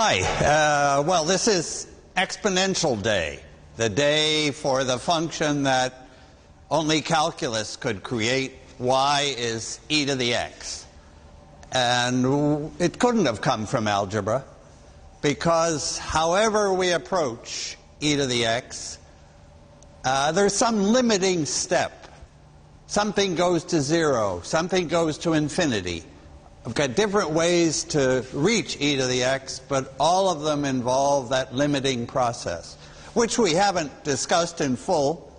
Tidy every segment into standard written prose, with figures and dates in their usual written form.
Hi. Well, this is exponential day, the day for the function that only calculus could create. Y is e to the x. And it couldn't have come from algebra, because however we approach e to the x, there's some limiting step. Something goes to zero, something goes to infinity. I've got different ways to reach e to the x, but all of them involve that limiting process, which we haven't discussed in full.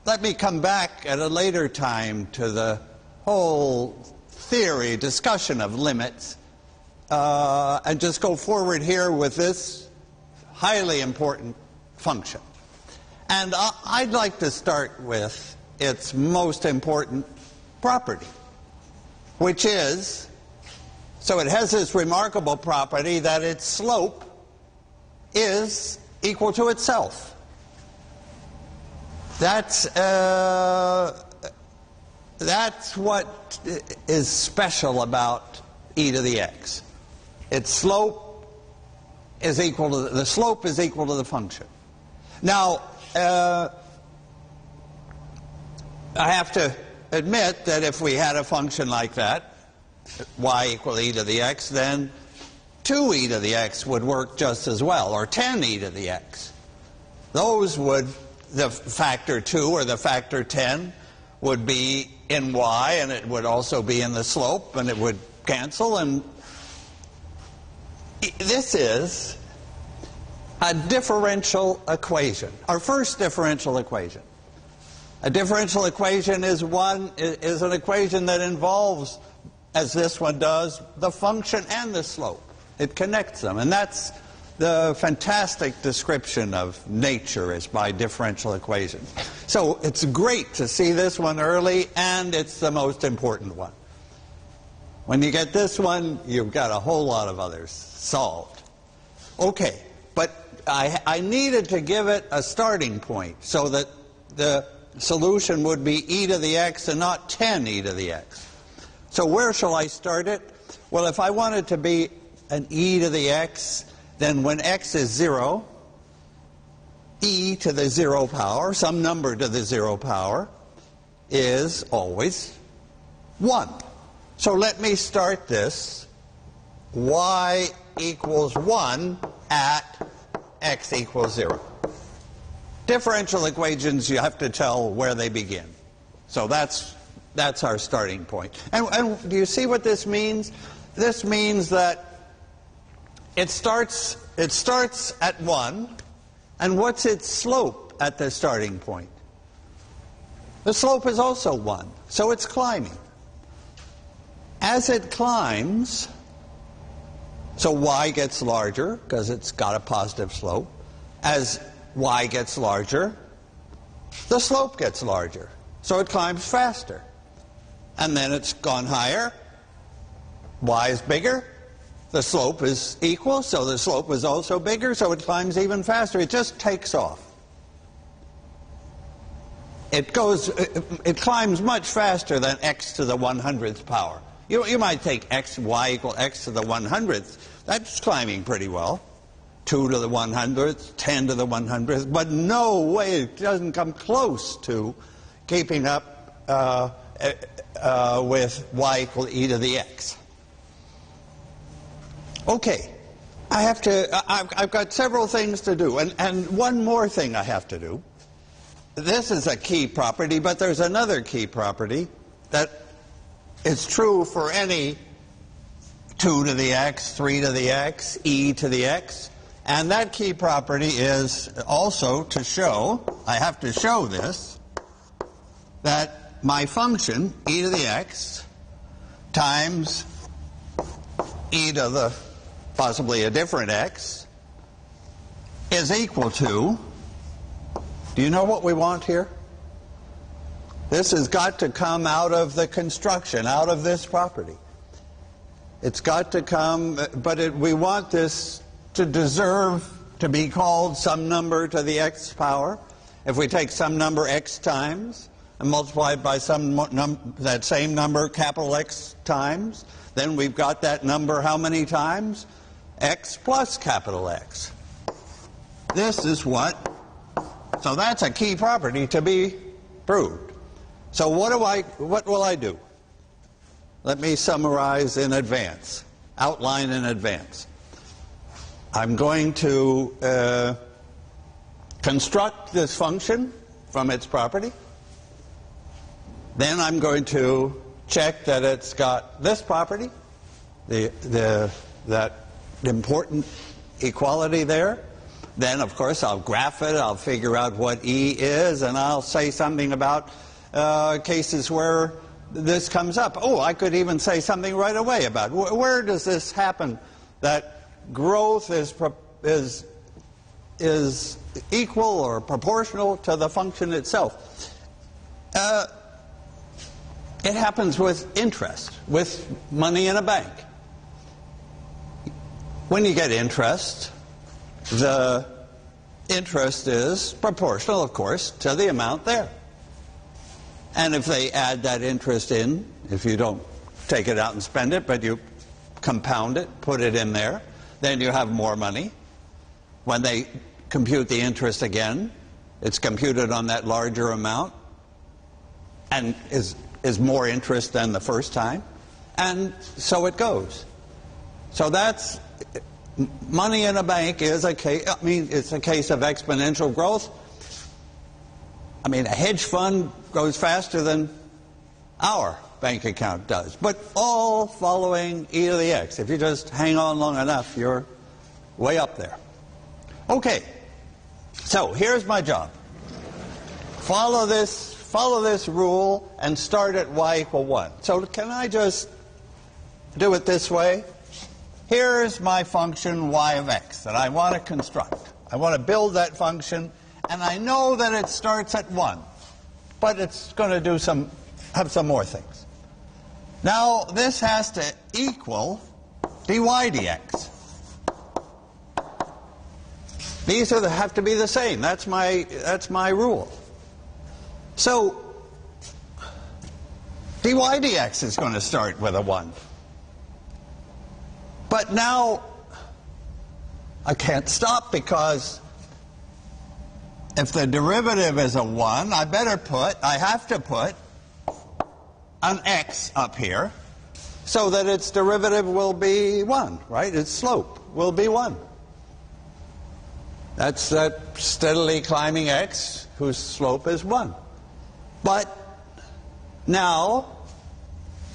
Let me come back at a later time to the whole theory, discussion of limits, and just go forward here with this highly important function. And I'd like to start with its most important property, which is, so it has this remarkable property that its slope is equal to itself. That's what is special about e to the x. Its slope is equal to the slope is equal to the function. Now, I have to admit that if we had a function like that, y equal e to the x, then 2e to the x would work just as well, or 10e to the x. Those would, the factor 2 or the factor 10 would be in y, and it would also be in the slope, and it would cancel. And this is a differential equation, our first differential equation. A differential equation is an equation that involves, as this one does, the function and the slope. It connects them, and that's the fantastic description of nature, is by differential equations. So it's great to see this one early, and it's the most important one. When you get this one, you've got a whole lot of others solved. Okay, but I needed to give it a starting point so that the solution would be e to the x and not 10e to the x. So where shall I start it? Well, if I want it to be an e to the x, then when x is 0, e to the 0 power, some number to the 0 power, is always 1. So let me start this. Y equals 1 at x equals 0. Differential equations, you have to tell where they begin. So that's our starting point. And do you see what this means? This means that it starts at 1, and what's its slope at the starting point? The slope is also 1, so it's climbing. As it climbs, so y gets larger because it's got a positive slope. As y gets larger, the slope gets larger, so it climbs faster. And then it's gone higher, y is bigger, the slope is equal, so the slope is also bigger, so it climbs even faster. It just takes off. It climbs much faster than x to the 100th power. You might take y equal x to the 100th. That's climbing pretty well. 2 to the 100th, 10 to the 100th, but no way, it doesn't come close to keeping up with y equal e to the x. Okay, I've got several things to do, and one more thing I have to do. This is a key property, but there's another key property that is true for any 2 to the x, 3 to the x, e to the x. And that key property is also to show, I have to show this, that my function, e to the x, times e to the possibly a different x, is equal to, do you know what we want here? This has got to come out of the construction, out of this property. It's got to come, but we want this to deserve to be called some number to the x power. If we take some number x times and multiply it by that same number, capital X times, then we've got that number how many times? x plus capital X. This is what, so that's a key property to be proved. So what will I do? Let me summarize in advance, outline in advance. I'm going to construct this function from its property. Then I'm going to check that it's got this property, that important equality there. Then, of course, I'll graph it, I'll figure out what E is, and I'll say something about cases where this comes up. Oh, I could even say something right away about where does this happen, that growth is equal or proportional to the function itself. It happens with interest, with money in a bank. When you get interest, the interest is proportional, of course, to the amount there. And if they add that interest in, if you don't take it out and spend it, but you compound it, put it in there, then you have more money. When they compute the interest again, it's computed on that larger amount and is more interest than the first time, and so it goes. So that's, money in a bank is a case, it's a case of exponential growth. I mean, a hedge fund goes faster than our bank account does, but all following e to the x. If you just hang on long enough, you're way up there. Okay, so here's my job. Follow this rule and start at y equal 1. So can I just do it this way? Here's my function y of x that I want to construct. I want to build that function, and I know that it starts at 1, but it's going to do have some more things. Now this has to equal dy dx. These have to be the same. That's my rule. So dy dx is going to start with a 1. But now I can't stop, because if the derivative is a 1, I have to put an x up here so that its derivative will be 1, right? Its slope will be 1. That's that steadily climbing x whose slope is 1. But now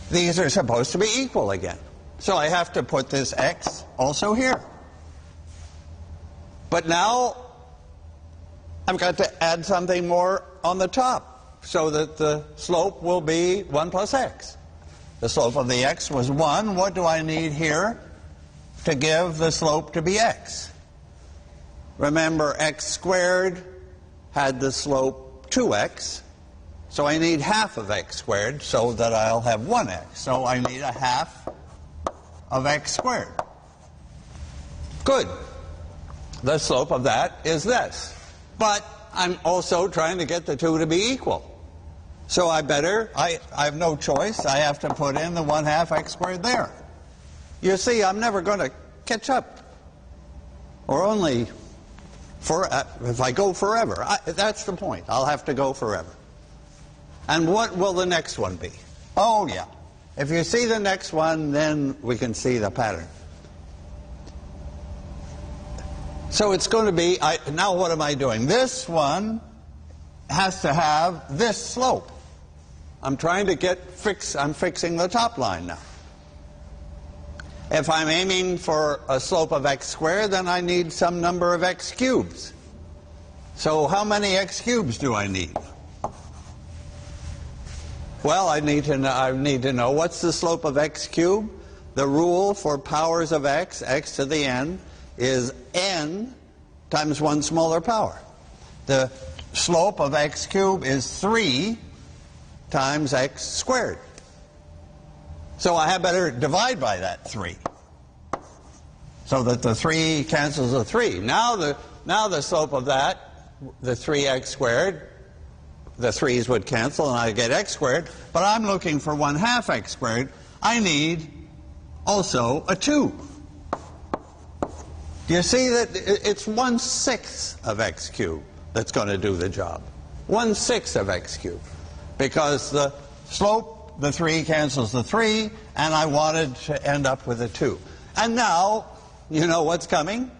these are supposed to be equal again. So I have to put this x also here. But now I've got to add something more on the top so that the slope will be 1 plus x. The slope of the x was 1. What do I need here to give the slope to be x? Remember, x squared had the slope 2x. So I need half of x squared so that I'll have 1x. So I need a half of x squared. Good. The slope of that is this. But I'm also trying to get the two to be equal. So I have no choice. I have to put in the 1/2 x squared there. You see, I'm never going to catch up. Or only if I go forever. That's the point. I'll have to go forever. And what will the next one be? Oh, yeah. If you see the next one, then we can see the pattern. So it's going to be, now what am I doing? This one has to have this slope. I'm trying to I'm fixing the top line now. If I'm aiming for a slope of x squared, then I need some number of x cubes. So how many x cubes do I need? Well, I need to know what's the slope of x cubed. The rule for powers of x to the n, is n times one smaller power. The slope of x cubed is 3 times x squared. So I had better divide by that 3, so that the 3 cancels the 3. Now the slope of that, the 3x squared, the 3's would cancel and I get x squared, but I'm looking for 1/2 x squared. I need also a 2. Do you see that it's 1/6 of x cubed that's going to do the job? 1/6 of x cubed. Because the slope, the 3 cancels the 3, and I wanted to end up with a 2. And now, you know what's coming.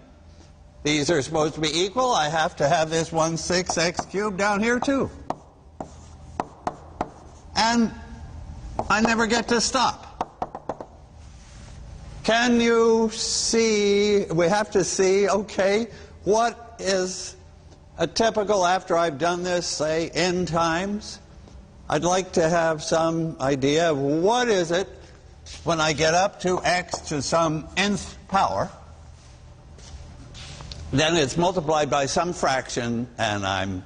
These are supposed to be equal. I have to have this 1/6 x cubed down here too. And I never get to stop. Can you see, we have to see, okay, what is a typical, after I've done this, say, n times? I'd like to have some idea of what is it when I get up to x to some nth power. Then it's multiplied by some fraction, and I'm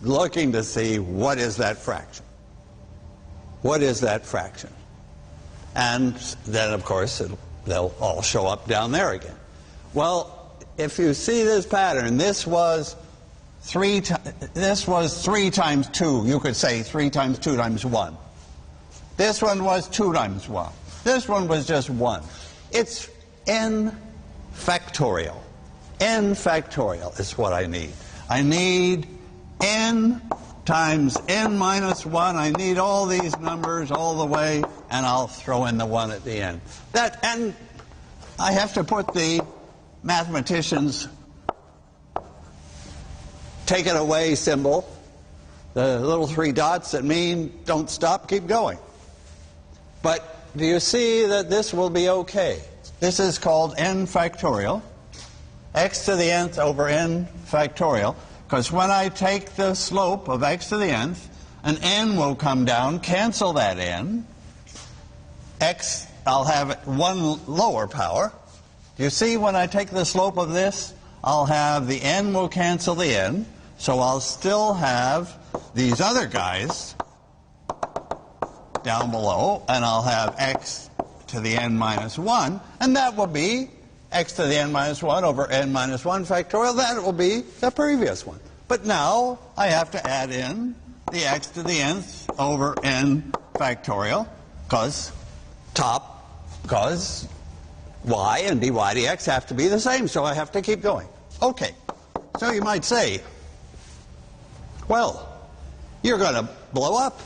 looking to see what is that fraction. What is that fraction? And then, of course, they'll all show up down there again. Well, if you see this pattern, this was 3 times 2. You could say 3 times 2 times 1. This one was 2 times 1. This one was just 1. It's n factorial. N factorial is what I need. I need n times n minus 1. I need all these numbers all the way, and I'll throw in the 1 at the end. And I have to put the mathematicians' take it away symbol, the little 3 dots that mean don't stop, keep going. But do you see that this will be okay? This is called n factorial, x to the nth over n factorial. Because when I take the slope of x to the nth, an n will come down, cancel that n. X, I'll have 1 lower power. Do you see when I take the slope of this, I'll have the n will cancel the n. So I'll still have these other guys down below, and I'll have x to the n minus 1. And that will be x to the n minus 1 over n minus 1 factorial. That will be the previous one. But now I have to add in the x to the nth over n factorial, because y and dy dx have to be the same, so I have to keep going. Okay, so you might say, well, you're going to blow up.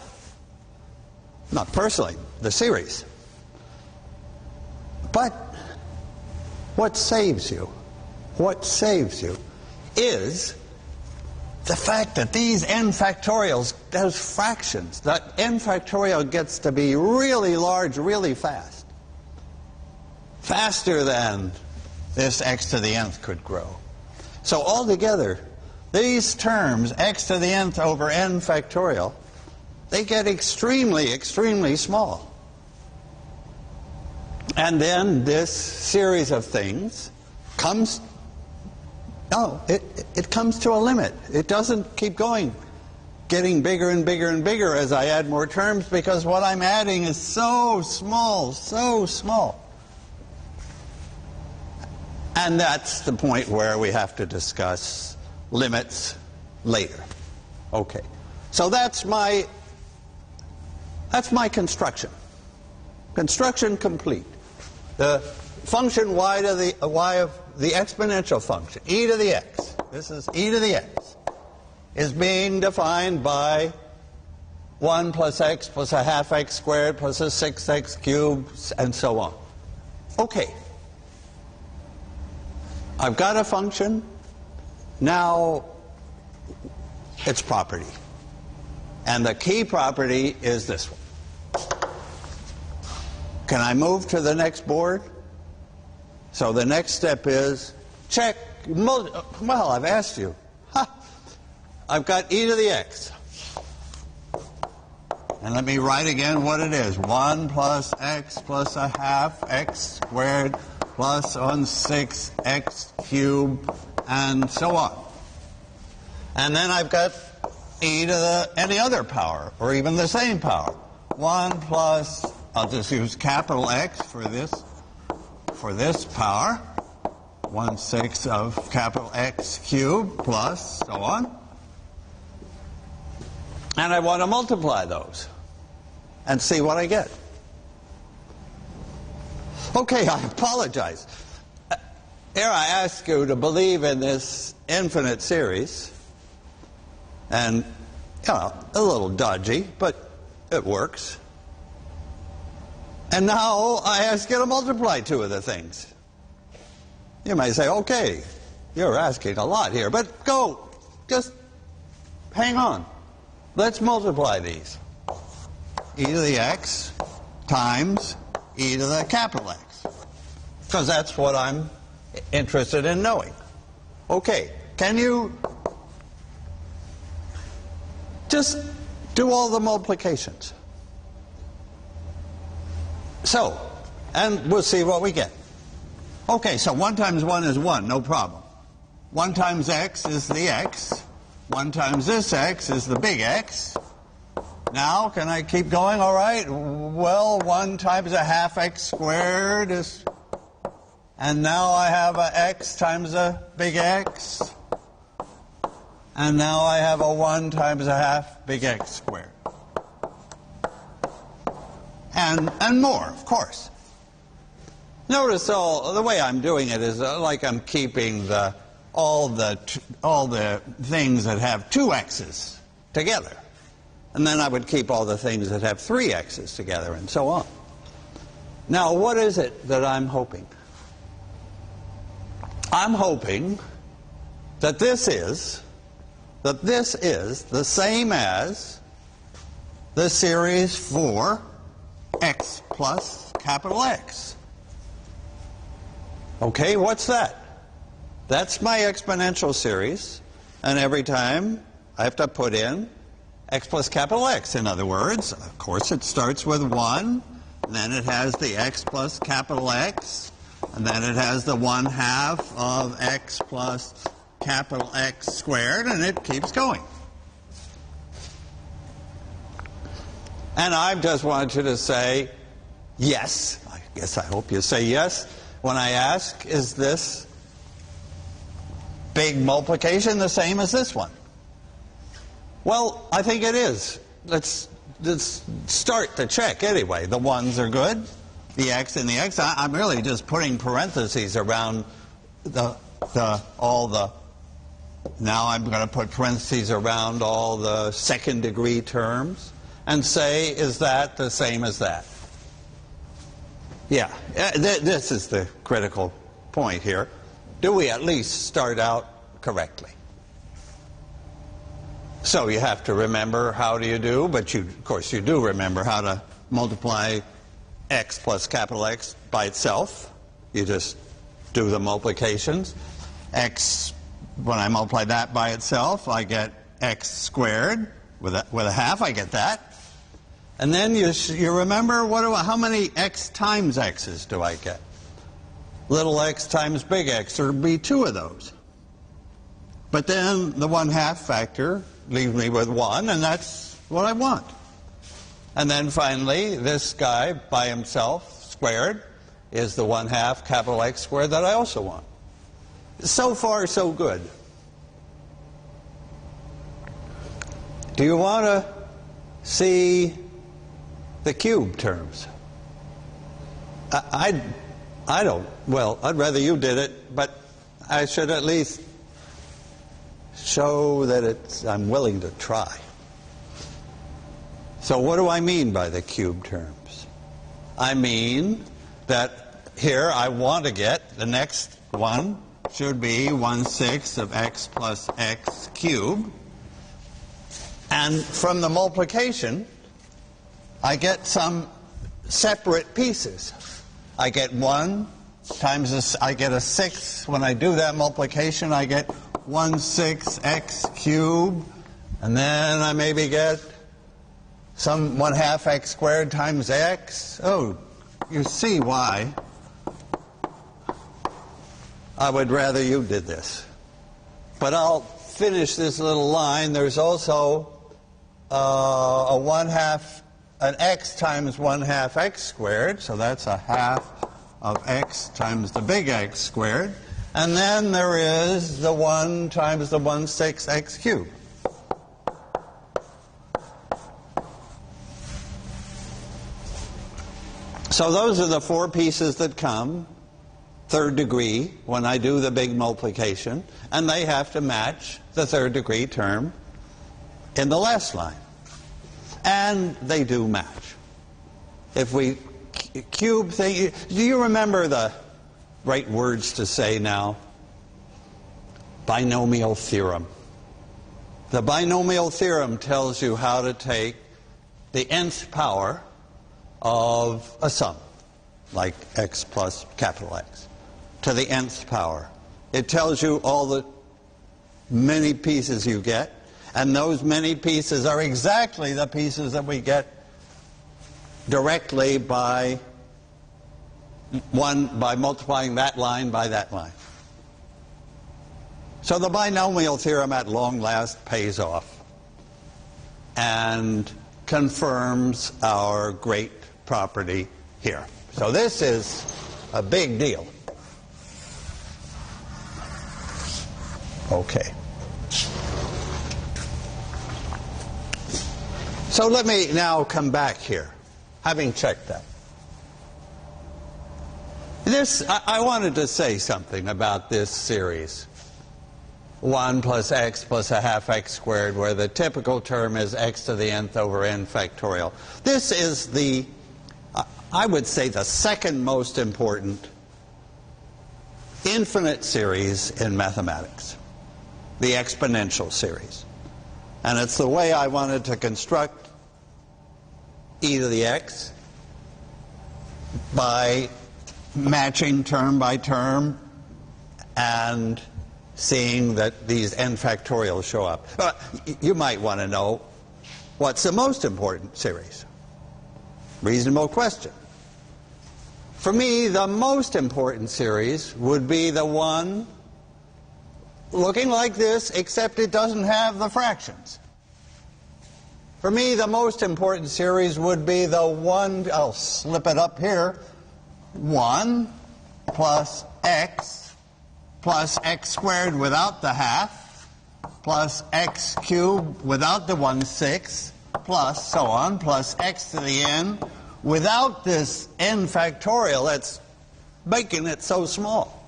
Not personally, the series. But what saves you? What saves you is the fact that these n factorials, those fractions, that n factorial gets to be really large really fast. Faster than this x to the nth could grow. So altogether, these terms, x to the nth over n factorial, they get extremely, extremely small. And then this series of things comes, it comes to a limit. It doesn't keep going, getting bigger and bigger and bigger as I add more terms, because what I'm adding is so small, so small. And that's the point where we have to discuss limits later. Okay. So that's my construction. Construction complete. The function y to the y of the exponential function, e to the x. This is e to the x. Is being defined by 1 plus x plus a half x squared plus a 6x cubed, and so on. Okay. I've got a function. Now, its property. And the key property is this one. Can I move to the next board? So the next step is check. Well, I've asked you. I've got e to the x. And let me write again what it is. 1 plus x plus a half x squared plus 1/6 x cubed, and so on. And then I've got e to the any other power, or even the same power. 1 plus, I'll just use capital X for this power. 1/6 of capital X cubed plus so on. And I want to multiply those and see what I get. Okay, I apologize. here I ask you to believe in this infinite series, and, you know, a little dodgy, but it works. And now I ask you to multiply two of the things. You might say, okay, you're asking a lot here, but go, just hang on. Let's multiply these. E to the x times e to the capital X. Because that's what I'm interested in knowing. Okay, can you just do all the multiplications? So, and we'll see what we get. Okay, so 1 times 1 is 1, no problem. 1 times x is the x. 1 times this x is the big X. Now, can I keep going? All right. Well, 1 times a half x squared is... And now I have a x times a big X. And now I have a 1 times a half big X squared. And more, of course. Notice the way I'm doing it is like I'm keeping all the things that have 2 x's together. And then I would keep all the things that have 3 x's together, and so on. Now, what is it that I'm hoping? I'm hoping that this is the same as the series for x plus capital X. Okay, what's that? That's my exponential series, and every time I have to put in x plus capital X. In other words, of course, it starts with 1, and then it has the x plus capital X, and then it has the 1/2 of x plus capital X squared, and it keeps going. And I just want you to say yes. I guess I hope you say yes when I ask, is this big multiplication the same as this one? Well, I think it is. Let's start the check anyway. The 1s are good. The x and the x. I'm really just putting parentheses around all the... Now I'm going to put parentheses around all the second degree terms and say, is that the same as that? Yeah, this is the critical point here. Do we at least start out correctly? So you have to remember how do you do, but of course you do remember how to multiply x plus capital X by itself. You just do the multiplications. X, when I multiply that by itself, I get x squared. With a half, I get that. And then you remember, how many x times x's do I get? Little x times big X, there would be 2 of those. But then the 1/2 factor leaves me with 1, and that's what I want. And then finally, this guy by himself, squared, is the 1/2 capital X squared that I also want. So far, so good. Do you want to see the cube terms? I don't. Well, I'd rather you did it, but I should at least show that I'm willing to try. So what do I mean by the cube terms? I mean that here I want to get the next one should be 1/6 of x plus x cubed. And from the multiplication, I get some separate pieces. I get 1 times this, I get a 6. When I do that multiplication, I get 1/6 x cubed, and then I maybe get some 1/2 x squared times x. Oh, you see why I would rather you did this. But I'll finish this little line. There's also a 1/2, an x times 1/2 x squared, so that's a 1/2 of x times the big X squared. And then there is the 1 times the 1/6 x cubed. So those are the 4 pieces that come. third degree when I do the big multiplication, and they have to match the third degree term in the last line. And they do match. If we cube thing, do you remember the right words to say now? Binomial theorem. The binomial theorem tells you how to take the nth power of a sum, like x plus capital X, to the nth power. It tells you all the many pieces you get, and those many pieces are exactly the pieces that we get directly by multiplying that line by that line. So the binomial theorem at long last pays off and confirms our great property here. So this is a big deal. Okay. So let me now come back here, having checked that. I wanted to say something about this series. 1 plus x plus a half x squared, where the typical term is x to the nth over n factorial. This is the, I would say, the second most important infinite series in mathematics, the exponential series. And it's the way I wanted to construct e to the x by matching term by term and seeing that these n factorials show up. You might want to know, what's the most important series? Reasonable question. For me, the most important series would be the one looking like this, except it doesn't have the fractions. For me, the most important series would be the one, I'll slip it up here, 1 plus x squared without the half, plus x cubed without the 1/6, plus so on, plus x to the n without this n factorial that's making it so small.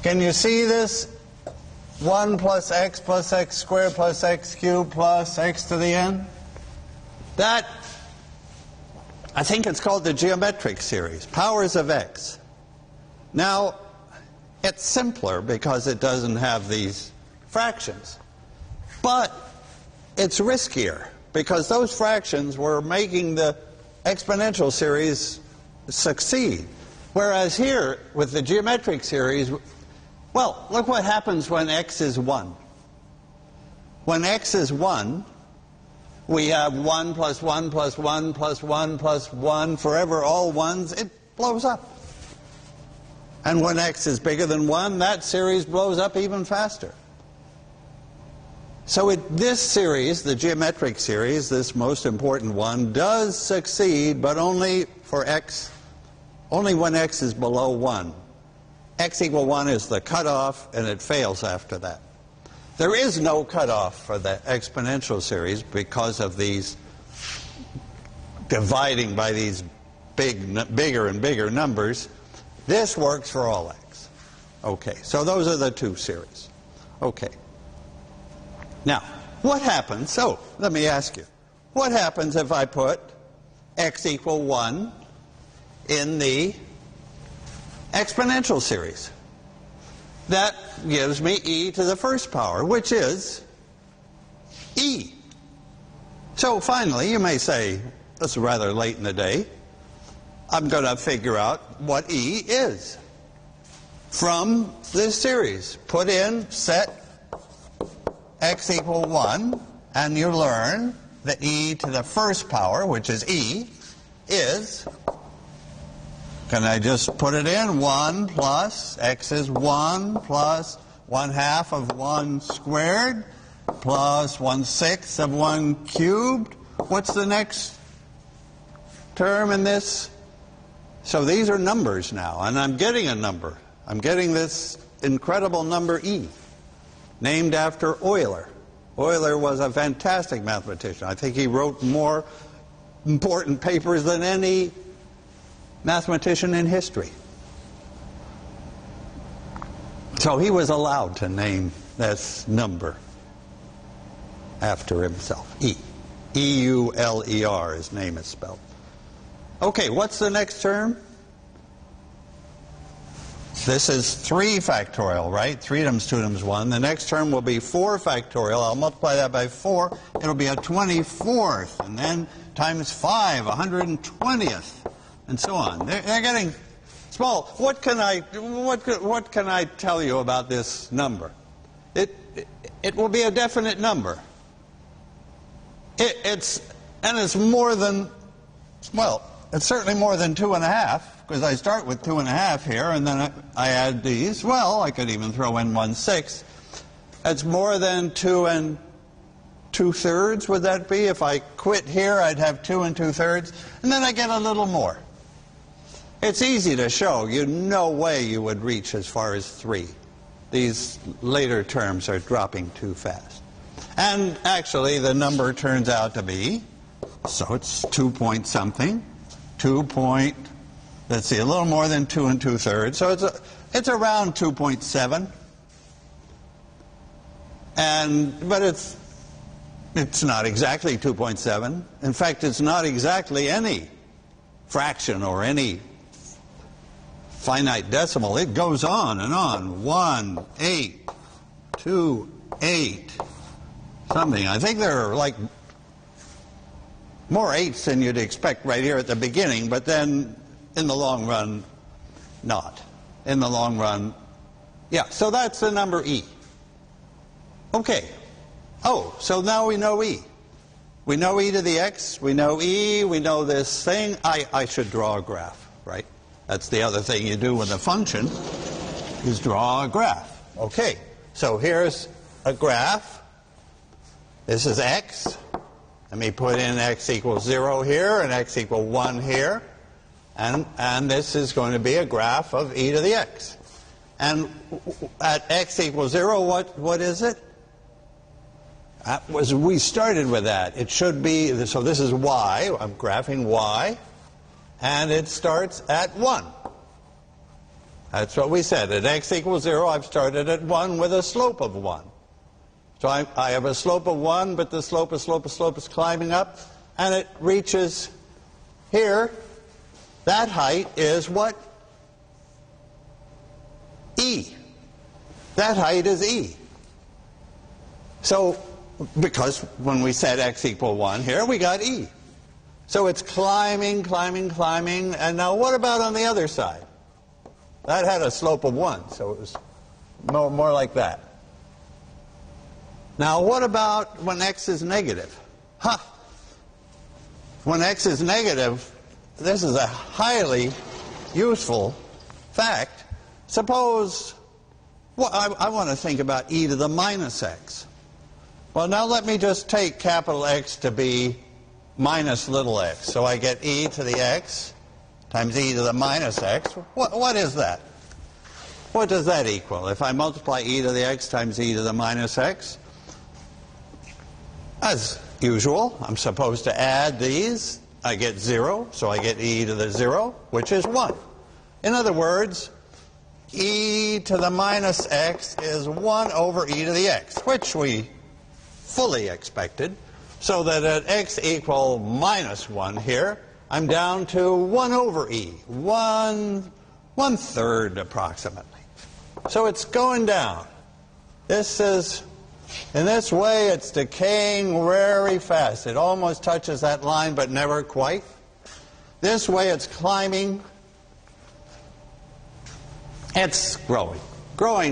Can you see this? 1 plus x squared plus x cubed plus x to the n? That, I think it's called the geometric series, powers of x. Now, it's simpler because it doesn't have these fractions. But it's riskier because those fractions were making the exponential series succeed. Whereas here, with the geometric series, well, look what happens when x is 1. When x is 1, we have 1 plus 1 plus 1 plus 1 plus 1, forever all ones, it blows up. And when x is bigger than 1, that series blows up even faster. So this series, the geometric series, this most important one, does succeed, but only for x, only when x is below 1. X equal 1 is the cutoff, and it fails after that. There is no cutoff for the exponential series because of these dividing by these bigger and bigger numbers. This works for all x. Okay, so those are the two series. Okay. Now, what happens, so let me ask you, what happens if I put x equal 1 in the exponential series? That gives me e to the first power, which is e. So finally, you may say, this is rather late in the day, I'm going to figure out what e is from this series. Put in, set x equal 1, and you learn that e to the first power, which is e, is, can I just put it in? 1 plus, x is 1 plus 1/2 of 1 squared plus 1/6 of 1 cubed. What's the next term in this? So these are numbers now, and I'm getting a number. I'm getting this incredible number e, named after Euler. Euler was a fantastic mathematician. I think he wrote more important papers than any mathematician in history. So he was allowed to name this number after himself. E. E-U-L-E-R, his name is spelled. Okay, what's the next term? This is 3 factorial, right? 3 times 2 times 1. The next term will be 4 factorial. I'll multiply that by 4. It'll be a 24th. And then times 5, 120th. And so on. They're getting small. What can I tell you about this number? It will be a definite number. It's more than, well, it's certainly more than 2.5, because I start with 2.5 here, and then I add these. Well, I could even throw in 1/6. It's more than 2 2/3, would that be? If I quit here, I'd have 2 2/3, and then I get a little more. It's easy to show. No way you would reach as far as 3. These later terms are dropping too fast. And actually, the number turns out to be, so it's 2 point something, let's see, a little more than 2 2/3. So it's around 2.7. But it's not exactly 2.7. In fact, it's not exactly any fraction or any finite decimal. It goes on and on. 1, 8, 2, 8, something. I think there are like more 8s than you'd expect right here at the beginning, but then in the long run, not. In the long run, yeah, so that's the number E. Okay. Oh, so now we know E. We know e to the x, we know E, we know this thing. I should draw a graph, right? That's the other thing you do with a function, is draw a graph. Okay, so here's a graph. This is x. Let me put in x equals 0 here and x equals 1 here. And this is going to be a graph of e to the x. And at x equals 0, what is it? We started with that. It should be, so this is y. I'm graphing y. And it starts at 1. That's what we said. At x equals 0, I've started at 1 with a slope of 1. So I have a slope of 1, but the slope is climbing up, and it reaches here. That height is what? E. That height is E. So, because when we said x equal 1 here, we got E. So it's climbing, climbing, climbing. And now what about on the other side? That had a slope of 1, so it was more like that. Now what about when x is negative? When x is negative, this is a highly useful fact. Suppose, well, I want to think about e to the minus x. Well, now let me just take capital X to be minus little x. So I get e to the x times e to the minus x. What is that? What does that equal? If I multiply e to the x times e to the minus x, as usual, I'm supposed to add these. I get 0, so I get e to the 0, which is 1. In other words, e to the minus x is 1 over e to the x, which we fully expected. So that at x equal minus 1 here, I'm down to 1 over e, 1/3 approximately. So it's going down. This is, in this way, it's decaying very fast. It almost touches that line, but never quite. This way, it's climbing. It's growing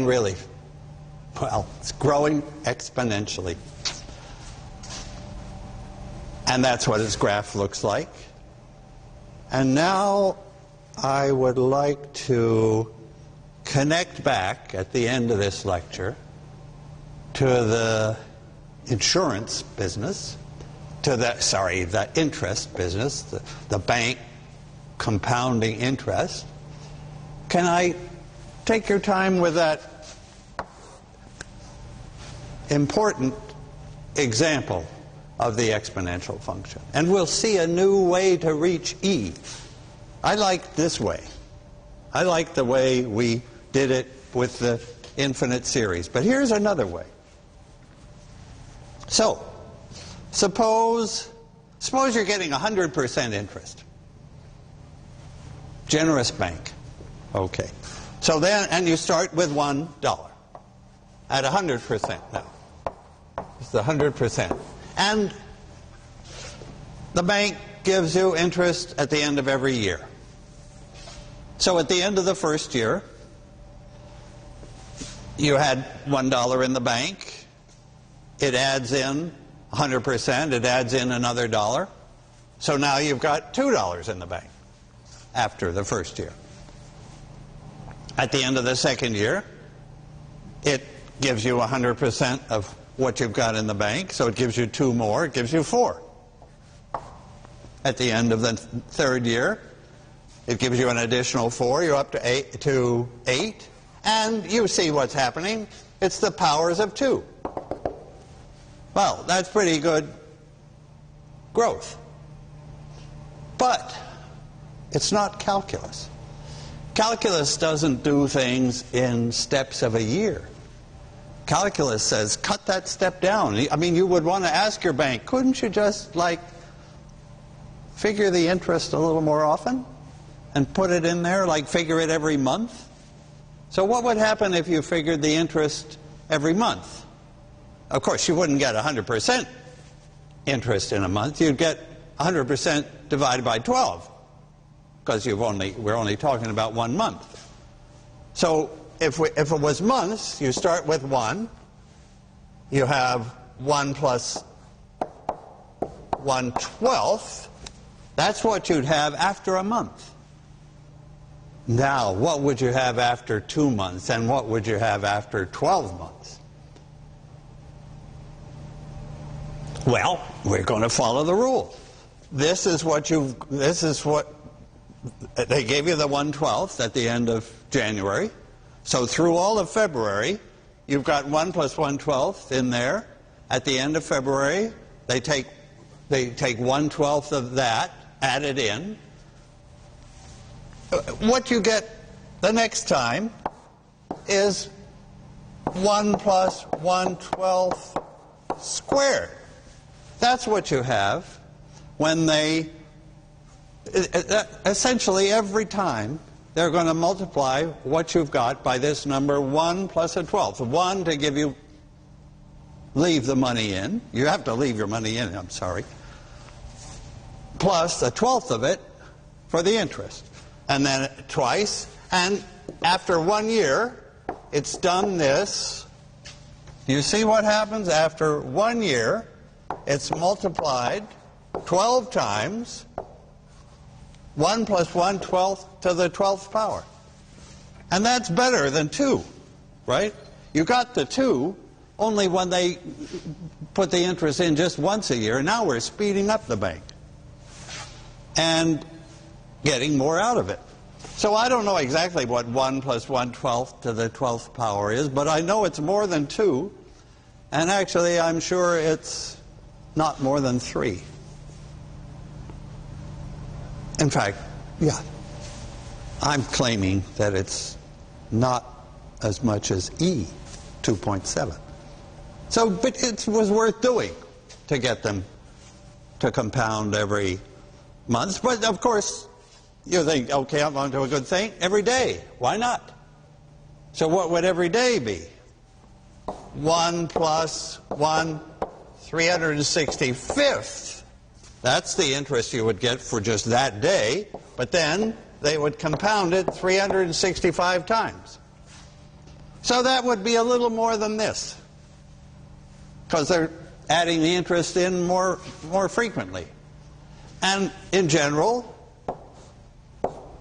really, well, it's growing exponentially. And that's what its graph looks like. And now I would like to connect back at the end of this lecture to the insurance business, to the interest business, the bank compounding interest. Can I take your time with that important example of the exponential function? And we'll see a new way to reach e. I like this way. I like the way we did it with the infinite series. But here's another way. So, suppose you're getting 100% interest. Generous bank. Okay. So then, and you start with $1 at 100% now. It's the 100%. And the bank gives you interest at the end of every year. So at the end of the first year, you had $1 in the bank. It adds in 100%. It adds in another $1. So now you've got $2 in the bank after the first year. At the end of the second year, it gives you 100% of what you've got in the bank. So it gives you 2 more. It gives you 4. At the end of the third year, it gives you an additional 4. You're up to 8. And you see what's happening. It's the powers of 2. Well, that's pretty good growth. But it's not calculus. Calculus doesn't do things in steps of a year. Calculus says, cut that step down. I mean, you would want to ask your bank, couldn't you just, like, figure the interest a little more often and put it in there, like figure it every month? So what would happen if you figured the interest every month? Of course, you wouldn't get 100% interest in a month. You'd get 100% divided by 12, because we're only talking about 1 month. So if it was months, you start with 1. You have 1 plus 1/12. That's what you'd have after a month. Now, what would you have after 2 months, and what would you have after 12 months? Well, we're going to follow the rule. This is what they gave you, the 1/12 at the end of January. So through all of February, you've got 1 plus 1/12 in there. At the end of February, they take 1/12 of that, add it in. What you get the next time is 1 plus 1/12 squared. That's what you have when they, essentially every time, they're going to multiply what you've got by this number 1 plus a 12th. 1 to leave the money in. You have to leave your money in, I'm sorry. Plus a 12th of it for the interest. And then twice. And after 1 year, it's done this. You see what happens? After 1 year, it's multiplied 12 times. 1 plus 1/12 to the 12th power. And that's better than 2, right? You got the 2 only when they put the interest in just once a year. Now we're speeding up the bank and getting more out of it. So I don't know exactly what 1 plus 1/12 to the 12th power is, but I know it's more than 2, and actually I'm sure it's not more than 3. In fact, yeah, I'm claiming that it's not as much as E, 2.7. So, but it was worth doing to get them to compound every month. But of course, you think, okay, I'm on to a good thing. Every day, why not? So what would every day be? 1 plus 1 365th. That's the interest you would get for just that day, but then they would compound it 365 times. So that would be a little more than this, because they're adding the interest in more frequently. And in general,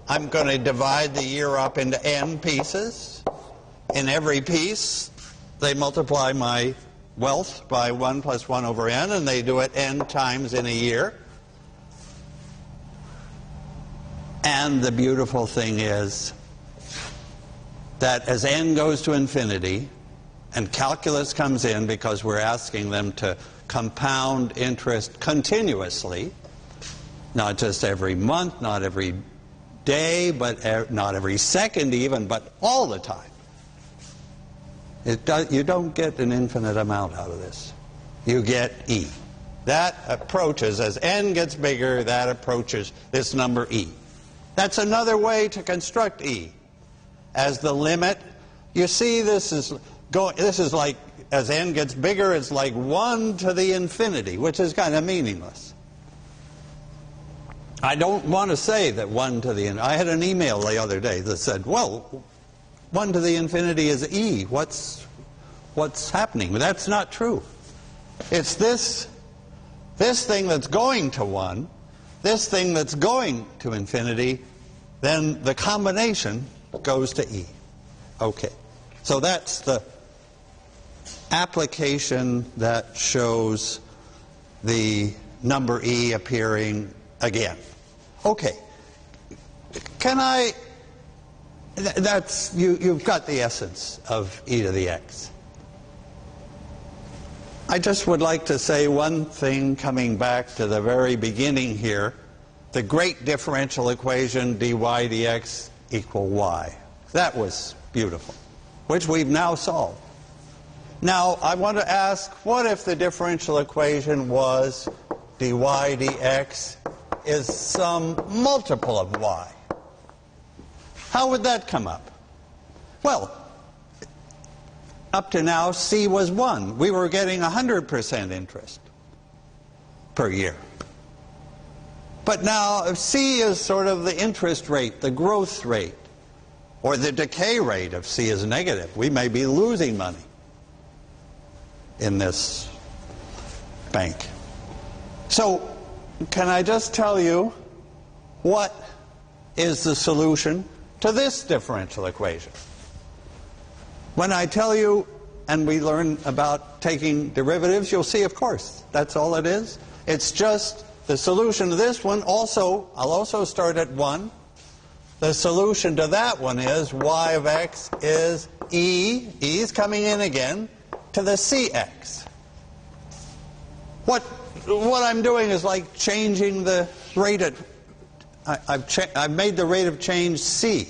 I'm going to divide the year up into n pieces. In every piece, they multiply my wealth by 1 plus 1 over n, and they do it n times in a year. And the beautiful thing is that as n goes to infinity, and calculus comes in because we're asking them to compound interest continuously, not just every month, not every day, but not every second even, but all the time. You don't get an infinite amount out of this. You get E. That approaches, as n gets bigger, that approaches this number E. That's another way to construct E. As the limit, you see this is like, as n gets bigger, it's like 1 to the infinity, which is kind of meaningless. I don't want to say that 1 to the infinity. I had an email the other day that said, well, 1 to the infinity is E. What's happening? But that's not true. It's this thing that's going to 1, this thing that's going to infinity, then the combination goes to E. Okay. So that's the application that shows the number E appearing again. Okay. You've got the essence of e to the x. I just would like to say one thing coming back to the very beginning here. The great differential equation dy dx equal y. That was beautiful, which we've now solved. Now, I want to ask, what if the differential equation was dy dx is some multiple of y? How would that come up? Well, up to now, C was 1. We were getting 100% interest per year. But now, if C is sort of the interest rate, the growth rate, or the decay rate if C is negative, we may be losing money in this bank. So, can I just tell you what is the solution to this differential equation? When I tell you, and we learn about taking derivatives, you'll see, of course, that's all it is. It's just the solution to this one. Also, I'll also start at 1. The solution to that one is y of x is e is coming in again, to the cx. What I'm doing is like changing the rate at, I've made the rate of change c.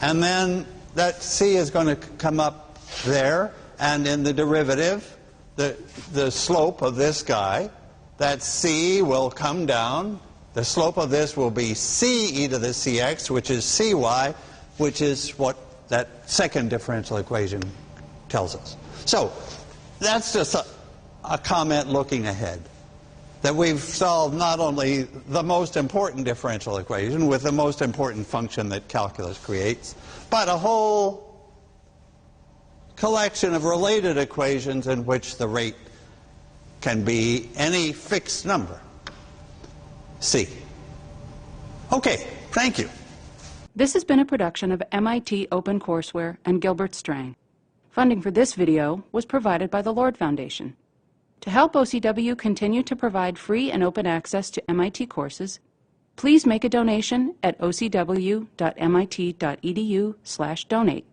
And then that c is going to come up there, and in the derivative, the slope of this guy, that c will come down. The slope of this will be c e to the cx, which is cy, which is what that second differential equation tells us. So that's just a comment looking ahead, that we've solved not only the most important differential equation with the most important function that calculus creates, but a whole collection of related equations in which the rate can be any fixed number, C. Okay, thank you. This has been a production of MIT OpenCourseWare and MITStrang4. Funding for this video was provided by the Lord Foundation. To help OCW continue to provide free and open access to MIT courses, please make a donation at ocw.mit.edu/donate.